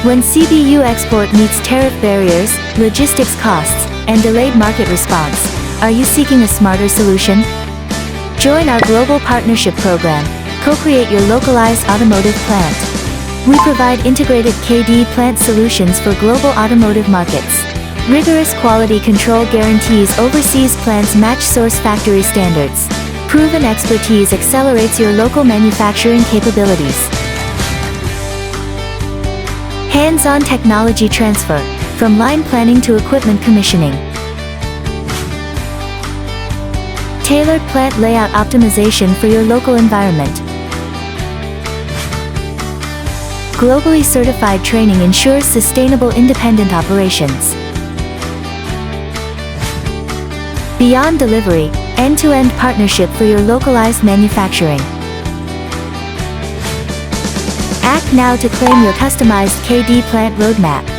When CBU export meets tariff barriers, logistics costs, and delayed market response, are you seeking a smarter solution? Join our global partnership program. Co-create your localized automotive plant. We provide integrated KD plant solutions for global automotive markets. Rigorous quality control guarantees overseas plants match source factory standards. Proven expertise accelerates your local manufacturing capabilities. Hands-on technology transfer, from line planning to equipment commissioning. Tailored plant layout optimization for your local environment. Globally certified training ensures sustainable independent operations. Beyond delivery, end-to-end partnership for your localized manufacturing. Act now to claim your customized KD plant roadmap.